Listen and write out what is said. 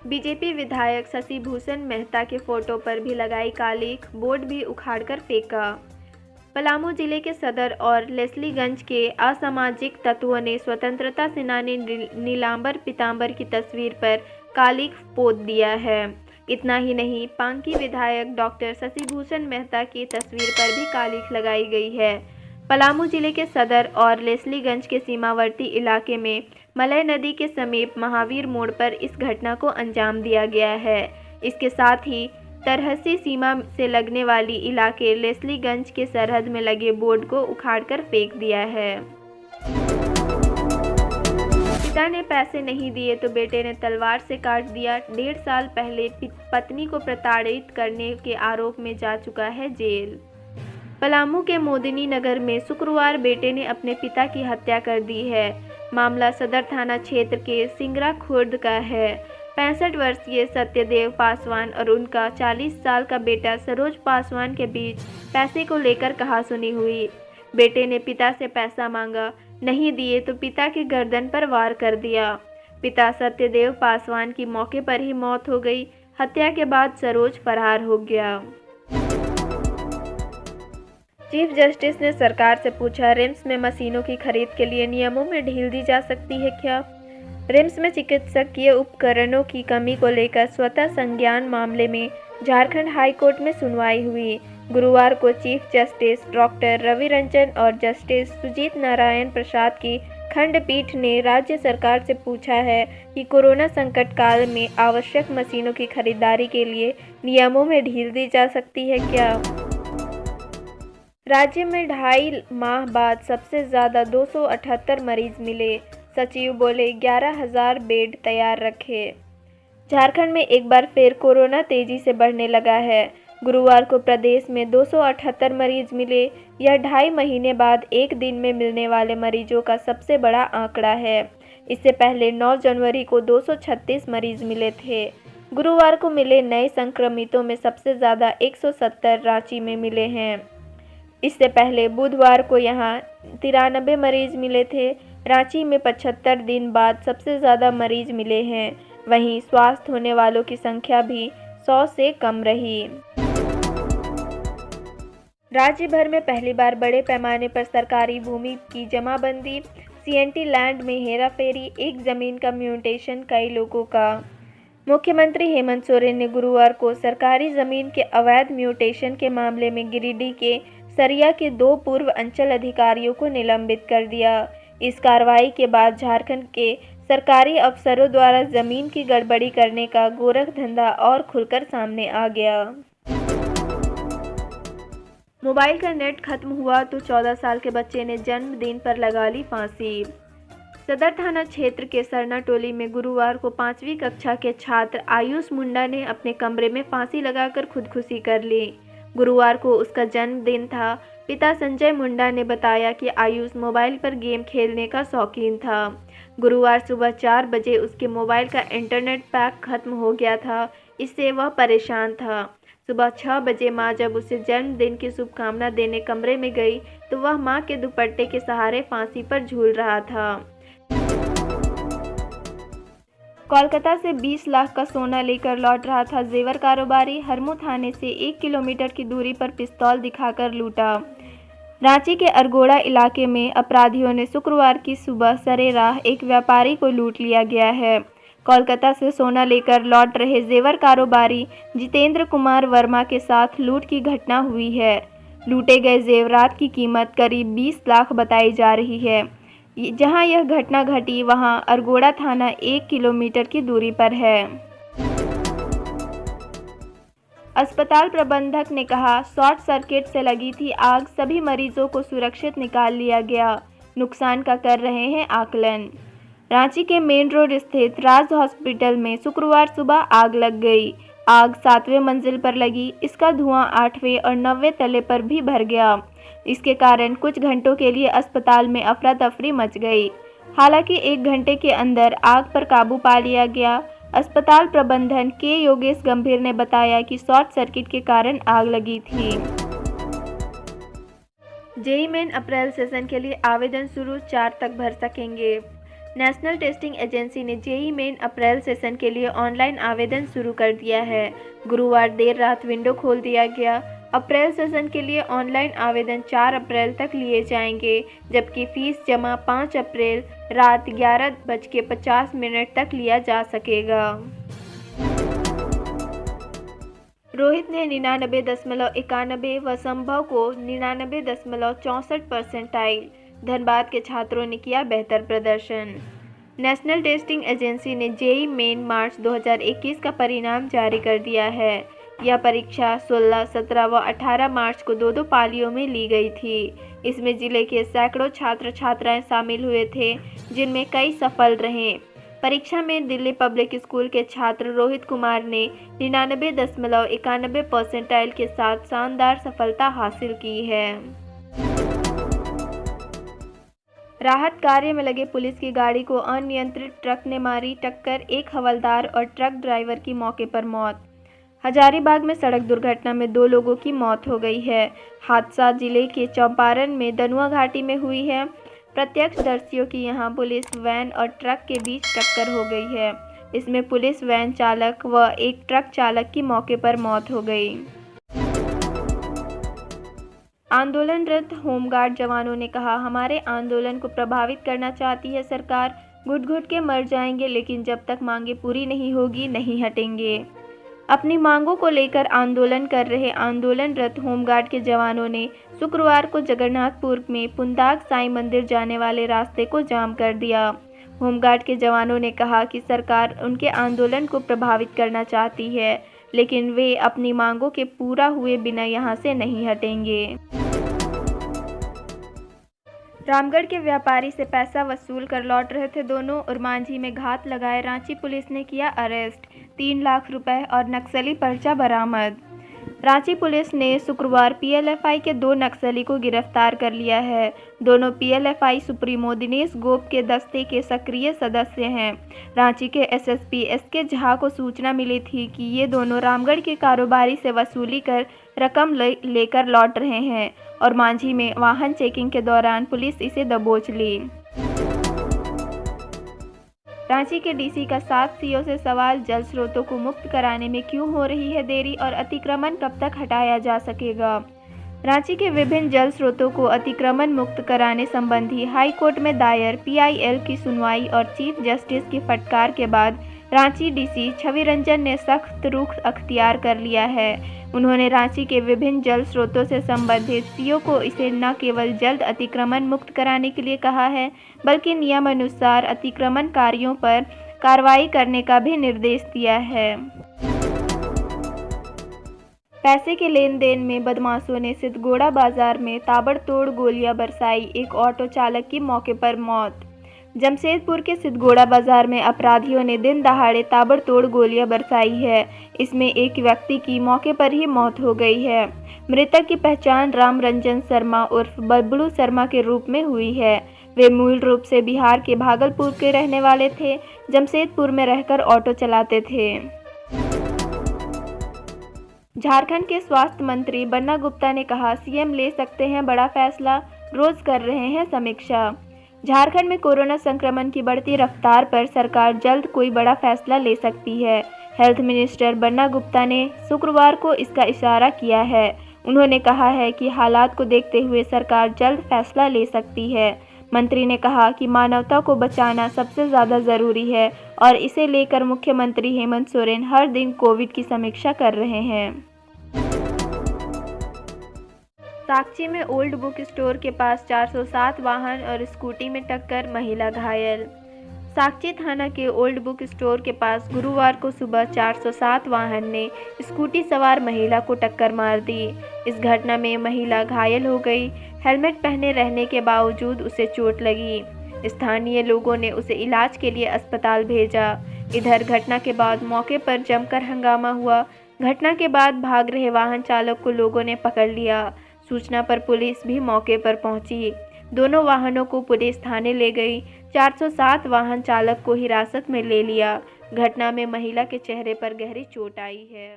BJP विधायक शशि भूषण मेहता के photo पर भी लगाई कालिख, बोर्ड भी उखाड़कर फेंका। पलामू जिले के सदर और लेस्लीगंज के असामाजिक तत्वों ने स्वतंत्रता सेनानी नीलांबर पीतांबर की तस्वीर पर कालिख पोत दिया है। इतना ही नहीं, पांकी विधायक डॉक्टर शशि भूषण मेहता की तस्वीर पर भी कालिख लगाई गई है। पलामू जिले के सदर और लेस्लीगंज के सीमावर्ती इलाके में मलय नदी के समीप महावीर मोड़ पर इस घटना को अंजाम दिया गया है। इसके साथ ही तरहसी सीमा से लगने वाली इलाके लेस्लीगंज के सरहद में लगे बोर्ड को उखाड़कर फेंक दिया है। पिता ने पैसे नहीं दिए तो बेटे ने तलवार से काट दिया। 1.5 साल पहले पत्नी को प्रताड़ित करने के आरोप में जा चुका है जेल। पलामू के मोदिनी नगर में शुक्रवार बेटे ने अपने पिता की हत्या कर दी है। मामला सदर थाना क्षेत्र के सिंगरा खुर्द का है। 65 वर्षीय सत्यदेव पासवान और उनका 40 साल का बेटा सरोज पासवान के बीच पैसे को लेकर कहासुनी हुई। बेटे ने पिता से पैसा मांगा, नहीं दिए तो पिता की गर्दन पर वार कर दिया। पिता सत्यदेव पासवान की मौके पर ही मौत हो गई। हत्या के बाद सरोज फरार हो गया। चीफ जस्टिस ने सरकार से पूछा, रिम्स में मशीनों की खरीद के लिए नियमों में ढील दी जा सकती है क्या? रिम्स में चिकित्सकीय उपकरणों की कमी को लेकर स्वतः संज्ञान मामले में झारखंड हाई कोर्ट में सुनवाई हुई। गुरुवार को chief justice doctor Ravi Ranjan और जस्टिस सुजीत नारायण प्रसाद की खंडपीठ ने राज्य सरकार से पूछा है कि कोरोना संकट काल में आवश्यक मशीनों की खरीदारी के लिए नियमों में ढील दी जा सकती है क्या? राज्य में 2.5 माह बाद सबसे ज़्यादा 278 मरीज मिले। सचिव बोले 11,000 बेड तैयार रखे। झारखंड में एक बार फिर कोरोना तेजी से बढ़ने लगा है। गुरुवार को प्रदेश में 278 मरीज मिले। यह 2.5 महीने बाद एक दिन में मिलने वाले मरीजों का सबसे बड़ा आंकड़ा है। इससे पहले 9 जनवरी को 236 मरीज मिले थे। गुरुवार को मिले नए संक्रमितों में सबसे ज़्यादा 170 रांची में मिले हैं। इससे पहले बुधवार को यहां 93 मरीज मिले थे। रांची में 75 दिन बाद सबसे ज़्यादा मरीज मिले हैं। वहीं स्वस्थ होने वालों की संख्या भी 100 से कम रही। राज्य भर में पहली बार बड़े पैमाने पर सरकारी भूमि की जमाबंदी, सीएनटी लैंड में हेराफेरी, एक ज़मीन का म्यूटेशन कई लोगों का। मुख्यमंत्री हेमंत सोरेन ने गुरुवार को सरकारी ज़मीन के अवैध म्यूटेशन के मामले में गिरिडीह के सरिया के 2 पूर्व अंचल अधिकारियों को निलंबित कर दिया। इस कार्रवाई के बाद झारखंड के सरकारी अफसरों द्वारा जमीन की गड़बड़ी करने का गोरख धंधा और खुलकर सामने आ गया। मोबाइल का नेट खत्म हुआ तो 14 साल के बच्चे ने जन्मदिन पर लगा ली फांसी। सदर थाना क्षेत्र के सरना टोली में गुरुवार को 5वीं कक्षा के छात्र आयुष मुंडा ने अपने कमरे में फांसी लगाकर खुदकुशी कर ली। गुरुवार को उसका जन्मदिन था। पिता संजय मुंडा ने बताया कि आयुष मोबाइल पर गेम खेलने का शौकीन था। गुरुवार सुबह 4 बजे उसके मोबाइल का इंटरनेट पैक खत्म हो गया था। इससे वह परेशान था। सुबह 6 बजे मां जब उसे जन्मदिन की शुभकामना देने कमरे में गई तो वह मां के दुपट्टे के सहारे फांसी पर झूल रहा था। कोलकाता से 20 लाख का सोना लेकर लौट रहा था जेवर कारोबारी। हरमू थाने से 1 किलोमीटर की दूरी पर पिस्तौल दिखाकर लूटा। रांची के अरगोड़ा इलाके में अपराधियों ने शुक्रवार की सुबह सरेराह एक व्यापारी को लूट लिया गया है। कोलकाता से सोना लेकर लौट रहे जेवर कारोबारी जितेंद्र कुमार वर्मा के साथ लूट की घटना हुई है। लूटे गए जेवरात की कीमत करीब 20 लाख बताई जा रही है। जहां यह घटना घटी वहां अरगोड़ा थाना 1 किलोमीटर की दूरी पर है। अस्पताल प्रबंधक ने कहा, शॉर्ट सर्किट से लगी थी आग, सभी मरीजों को सुरक्षित निकाल लिया गया, नुकसान का कर रहे हैं आकलन। रांची के मेन रोड स्थित राज हॉस्पिटल में शुक्रवार सुबह आग लग गई। आग 7वें मंजिल पर लगी। इसका धुआं 8वें और 9वें तले पर भी भर गया। इसके कारण कुछ घंटों के लिए अस्पताल में अफरा तफरी मच गई। हालांकि 1 घंटे के अंदर आग पर काबू पा लिया गया। अस्पताल प्रबंधन के योगेश गंभीर ने बताया कि शॉर्ट सर्किट के कारण आग लगी थी। जेईई मेन अप्रैल सेशन के लिए आवेदन शुरू, 4 तक भर सकेंगे। नेशनल टेस्टिंग एजेंसी ने जेईई मेन अप्रैल सेशन के लिए ऑनलाइन आवेदन शुरू कर दिया है। गुरुवार देर रात विंडो खोल दिया गया। अप्रैल सेशन के लिए ऑनलाइन आवेदन 4 अप्रैल तक लिए जाएंगे, जबकि फीस जमा 5 अप्रैल रात 11:50 तक लिया जा सकेगा। रोहित ने 99.91 व संभव को 99.64 परसेंटाइल। धनबाद के छात्रों ने किया बेहतर प्रदर्शन। नेशनल टेस्टिंग एजेंसी ने जेईई मेन मार्च 2021 का परिणाम जारी कर दिया है। यह परीक्षा 16, 17 व 18 मार्च को दो पालियों में ली गई थी। इसमें जिले के सैकड़ों छात्र छात्राएं शामिल हुए थे, जिनमें कई सफल रहे। परीक्षा में दिल्ली पब्लिक स्कूल के छात्र रोहित कुमार ने 99.91 परसेंटाइल के साथ शानदार सफलता हासिल की है। राहत कार्य में लगे पुलिस की गाड़ी को अनियंत्रित ट्रक ने मारी टक्कर, एक हवलदार और ट्रक ड्राइवर की मौके पर मौत। हजारीबाग में सड़क दुर्घटना में 2 लोगों की मौत हो गई है। हादसा जिले के चंपारण में दनुआ घाटी में हुई है। प्रत्यक्षदर्शियों की यहां पुलिस वैन और ट्रक के बीच टक्कर हो गई है। इसमें पुलिस वैन चालक व एक ट्रक चालक की मौके पर मौत हो गई। आंदोलनरत होमगार्ड जवानों ने कहा, हमारे आंदोलन को प्रभावित करना चाहती है सरकार। घुट घुट के मर जाएंगे, लेकिन जब तक मांगे पूरी नहीं होगी नहीं हटेंगे। अपनी मांगों को लेकर आंदोलन कर रहे आंदोलनरत होमगार्ड के जवानों ने शुक्रवार को जगन्नाथपुर में पुंदाग साईं मंदिर जाने वाले रास्ते को जाम कर दिया। होमगार्ड के जवानों ने कहा कि सरकार उनके आंदोलन को प्रभावित करना चाहती है, लेकिन वे अपनी मांगों के पूरा हुए बिना यहां से नहीं हटेंगे। रामगढ़ के व्यापारी से पैसा वसूल कर लौट रहे थे दोनों और मांझी में घात लगाए रांची पुलिस ने किया अरेस्ट। 3 लाख रुपए और नक्सली पर्चा बरामद। रांची पुलिस ने शुक्रवार पीएलएफआई के 2 नक्सली को गिरफ्तार कर लिया है। दोनों पीएलएफआई सुप्रीमो दिनेश गोप के दस्ते के सक्रिय सदस्य हैं। रांची के एसएसपी एसके झा को सूचना मिली थी कि ये दोनों रामगढ़ के कारोबारी से वसूली कर रकम लेकर लौट रहे हैं और मांझी में वाहन चेकिंग के दौरान पुलिस इसे दबोच ली। रांची के डीसी का 7 सीओ से सवाल, जल स्रोतों को मुक्त कराने में क्यों हो रही है देरी और अतिक्रमण कब तक हटाया जा सकेगा। रांची के विभिन्न जल स्रोतों को अतिक्रमण मुक्त कराने संबंधी हाई कोर्ट में दायर पीआईएल की सुनवाई और चीफ जस्टिस की फटकार के बाद रांची डीसी छवि रंजन ने सख्त रुख अख्तियार कर लिया है। उन्होंने रांची के विभिन्न जल स्रोतों से संबंधित सीओ को इसे न केवल जल्द अतिक्रमण मुक्त कराने के लिए कहा है, बल्कि नियमानुसार अतिक्रमणकारियों पर कार्रवाई करने का भी निर्देश दिया है। पैसे के लेन देन में बदमाशों ने सिद्धगोड़ा बाजार में ताबड़तोड़ गोलियां बरसाई, एक ऑटो चालक की मौके पर मौत। जमशेदपुर के सिद्धगोड़ा बाजार में अपराधियों ने दिन दहाड़े ताबड़तोड़ गोलियां बरसाई है। इसमें एक व्यक्ति की मौके पर ही मौत हो गई है। मृतक की पहचान राम रंजन शर्मा उर्फ बबलू शर्मा के रूप में हुई है। वे मूल रूप से बिहार के भागलपुर के रहने वाले थे, जमशेदपुर में रहकर ऑटो चलाते थे। झारखंड के स्वास्थ्य मंत्री बन्ना गुप्ता ने कहा, सीएम ले सकते हैं बड़ा फैसला, रोज कर रहे हैं समीक्षा। झारखंड में कोरोना संक्रमण की बढ़ती रफ्तार पर सरकार जल्द कोई बड़ा फैसला ले सकती है। हेल्थ मिनिस्टर बन्ना गुप्ता ने शुक्रवार को इसका इशारा किया है। उन्होंने कहा है कि हालात को देखते हुए सरकार जल्द फैसला ले सकती है। मंत्री ने कहा कि मानवता को बचाना सबसे ज़्यादा ज़रूरी है और इसे लेकर मुख्यमंत्री हेमंत सोरेन हर दिन कोविड की समीक्षा कर रहे हैं। साकची में ओल्ड बुक स्टोर के पास 407 वाहन और स्कूटी में टक्कर, महिला घायल। साकची थाना के ओल्ड बुक स्टोर के पास गुरुवार को सुबह 407 वाहन ने स्कूटी सवार महिला को टक्कर मार दी। इस घटना में महिला घायल हो गई। हेलमेट पहने रहने के बावजूद उसे चोट लगी। स्थानीय लोगों ने उसे इलाज के लिए अस्पताल भेजा। इधर घटना के बाद मौके पर जमकर हंगामा हुआ। घटना के बाद भाग रहे वाहन चालक को लोगों ने पकड़ लिया। सूचना पर पुलिस भी मौके पर पहुंची। दोनों वाहनों को पुलिस थाने ले गई। 407 वाहन चालक को हिरासत में ले लिया। घटना में महिला के चेहरे पर गहरी चोट आई है।